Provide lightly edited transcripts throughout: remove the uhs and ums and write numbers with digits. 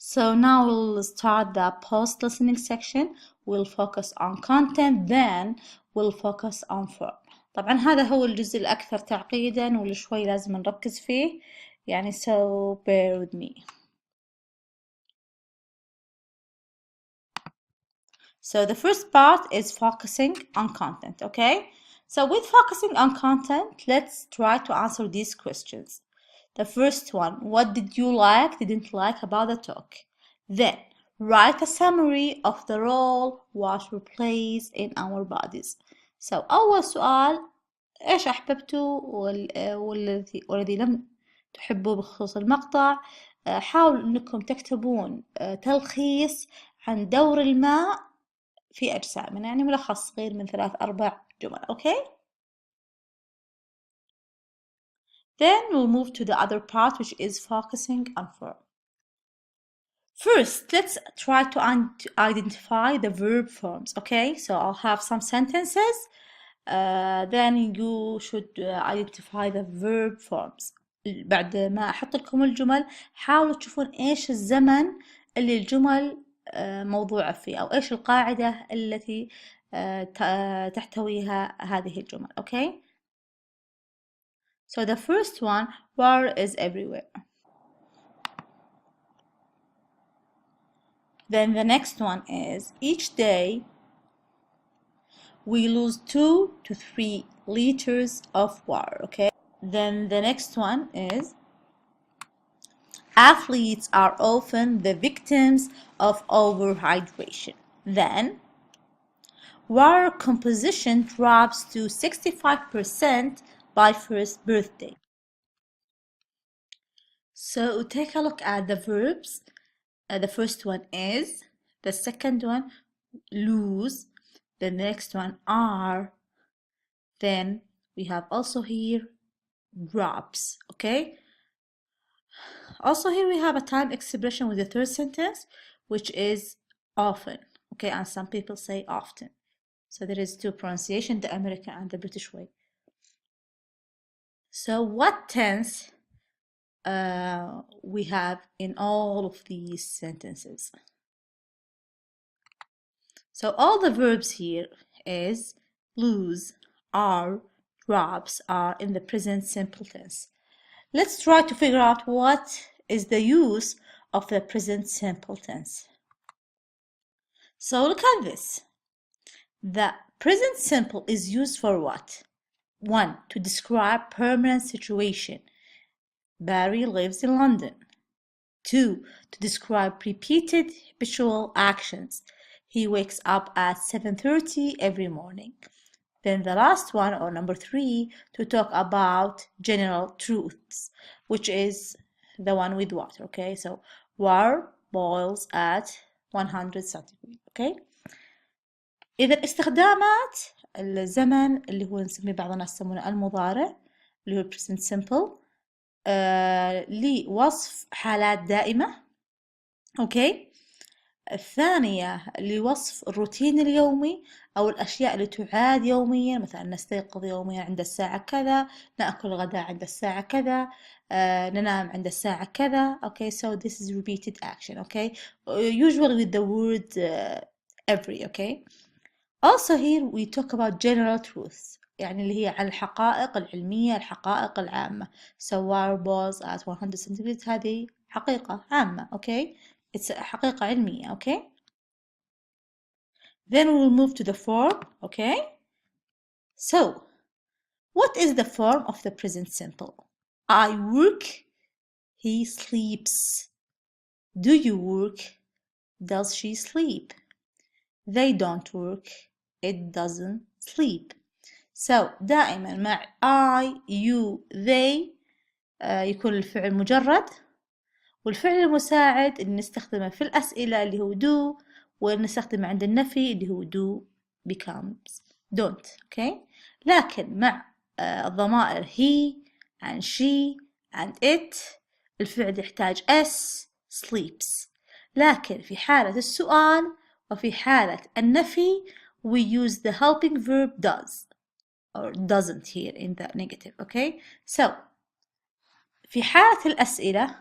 So now we'll start the post-listening section. We'll focus on content, then we'll focus on form. طبعا هذا هو الجزء الأكثر تعقيدا واللي شوي لازم نركز فيه يعني so bear with me. So the first part is focusing on content, okay? So with focusing on content, let's try to answer these questions. The first one, what did you like, didn't like about the talk? Then, write a summary of the role what we plays in our bodies. So أول سؤال إيش أحببتوا والذي لم تحبوا بخصوص المقطع. حاولوا أنكم تكتبون تلخيص عن دور الماء في أجسامنا، يعني ملخص صغير من 3-4 جمل. Okay? Then we'll move to the other part, which is focusing on form. First, let's try to identify the verb forms. Okay, so I'll have some sentences. Then you should identify the verb forms. بعد ما أحط لكم الجمل حاولوا تشوفون إيش الزمن اللي الجمل موضوعة فيه أو إيش القاعدة التي تحتويها هذه الجمل. Okay. So the first one, war is everywhere. Then the next one is each day we lose 2 to 3 liters of water. Okay. Then the next one is athletes are often the victims of overhydration. Then water composition drops to 65% by first birthday. So take a look at the verbs. The first one is, the second one lose, the next one are, then we have also here drops. Okay, also here we have a time expression with the third sentence, which is often. Okay, and some people say often. So there is two pronunciation, the American and the British way. So what tense we have in all of these sentences? So all the verbs here is lose, are, drops are in the present simple tense. Let's try to figure out what is the use of the present simple tense. So look at this. The present simple is used for what? 1. To describe permanent situation. Barry lives in London. 2. To describe repeated habitual actions. He wakes up at 7:30 every morning. Then the last one, or number 3, to talk about general truths, which is the one with water. Okay, so water boils at 100 centigrade. Okay. إذا استخدامات الزمن اللي هو نسميه بعض الناس يسمونه المضارع اللي هو present simple لوصف حالات دائمة. أوكي. الثانية لوصف الروتين اليومي أو الأشياء اللي تعاد يوميا، مثلا نستيقظ يوميا عند الساعة كذا، نأكل غداء عند الساعة كذا، ننام عند الساعة كذا. Okay, so this is repeated action. Okay, usually with the word every. Okay. Also here we talk about general truths، يعني اللي هي عن الحقائق العلمية، الحقائق العامة. So water boils at 100 centigrade هذه حقيقة عامة. Okay, it's حقيقة علمية. Okay. Then we will move to the form. Okay. So what is the form of the present simple? I work, he sleeps. Do you work? Does she sleep? They don't work. It doesn't sleep. So دائما مع I, you, they يكون الفعل مجرد، والفعل المساعد اللي نستخدمه في الأسئلة اللي هو do، ونستخدمه عند النفي اللي هو do becomes don't. Okay. لكن مع الضمائر he and she and it الفعل يحتاج s sleeps. لكن في حالة السؤال وفي حالة النفي we use the helping verb does or doesn't here in the negative. Okay. So في حالة الأسئلة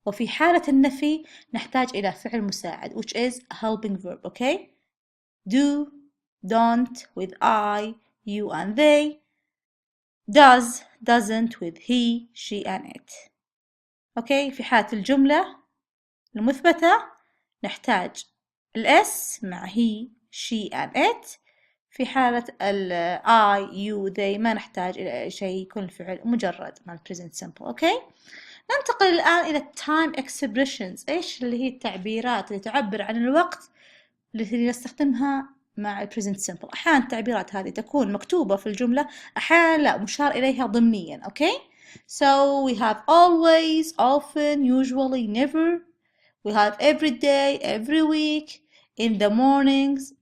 وفي حالة النفي نحتاج إلى فعل مساعد which is a helping verb. Okay, do, don't with I, you and they, does, doesn't with he, she and it. Okay, في حالة الجملة المثبتة نحتاج الاس مع he, she and it. في حالة ال I, you, they ما نحتاج إلى أي شيء، يكون الفعل مجرد مع present simple. أوكي، ننتقل الآن إلى time expressions. إيش اللي هي التعبيرات اللي تعبر عن الوقت التي نستخدمها مع present simple. أحيانا التعبيرات هذه تكون مكتوبة في الجملة، أحيانا لا، مشار إليها ضمنيا. أوكي، so we have always, often, usually, never. We have every day, every week, in the mornings,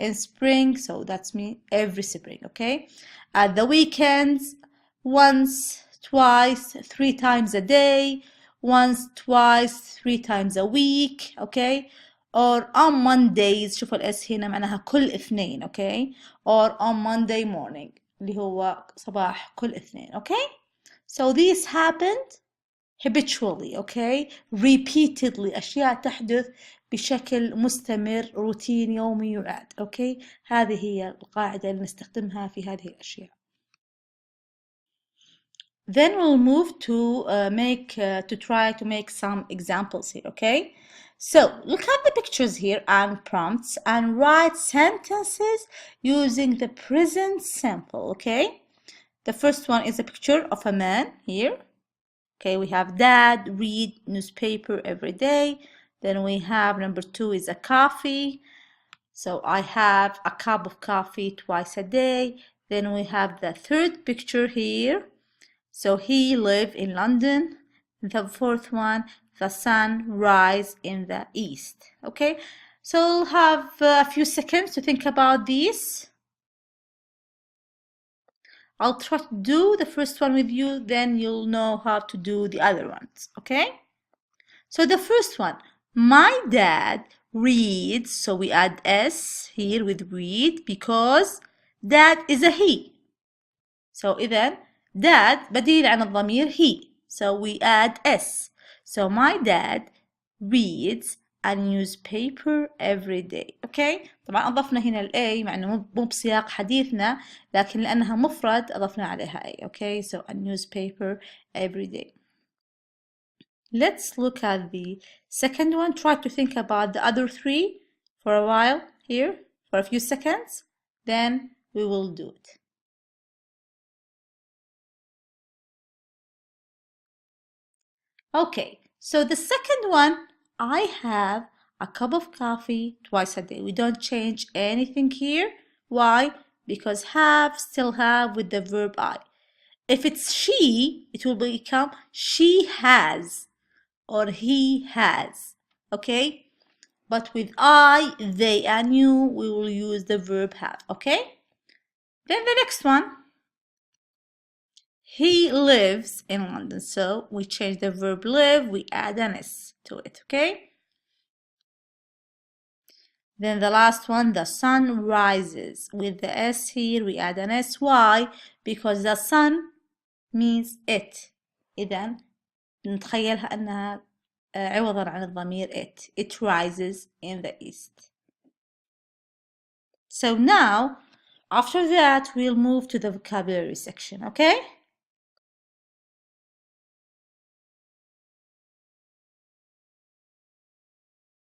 in spring, so that's me every spring. Okay, at the weekends, once, twice, 3 times a day, once, twice, 3 times a week. Okay, or on Mondays. شوفوا الاس هنا معناها كل اثنين. Okay, or on Monday morning اللي هو صباح كل اثنين. Okay, so this happened habitually. Okay, repeatedly، أشياء تحدث بشكل مستمر، روتين يومي يعاد. Okay، هذه هي القاعدة اللي نستخدمها في هذه الأشياء. Then we'll move to try to make some examples here. Okay, so look at the pictures here and prompts and write sentences using the present simple. Okay, the first one is a picture of a man here. Okay, we have dad read newspaper every day. Then we have number 2 is a coffee. So I have a cup of coffee twice a day. Then we have the third picture here. So he lives in London. The fourth one, the sun rise in the east. Okay, so we'll have a few seconds to think about these. I'll try to do the first one with you, then you'll know how to do the other ones. Okay, so the first one, my dad reads, so we add s here with read because dad is a he. So إذن dad بديل عن الضمير he, so we add s. So my dad reads a newspaper every day. Okay، طبعا أضفنا هنا ال A مع إنه مو بسياق حديثنا، لكن لأنها مفرد أضفنا عليها A. Okay, so a newspaper every day. Let's look at the second one. Try to think about the other 3 for a while here, for a few seconds, then we will do it. Okay, so the second one, I have a cup of coffee twice a day. We don't change anything here. Why? Because have, still have with the verb I. If it's she, it will become she has or he has. Okay? But with I, they and you, we will use the verb have. Okay? Then the next one, he lives in London. So we change the verb live, we add an s to it. Okay? Then the last one, the sun rises. With the s here, we add an s. Why? Because the sun means it. إذن نتخيلها أنها عوضا عن الضمير it. It rises in the east. So now, after that, we'll move to the vocabulary section. Okay?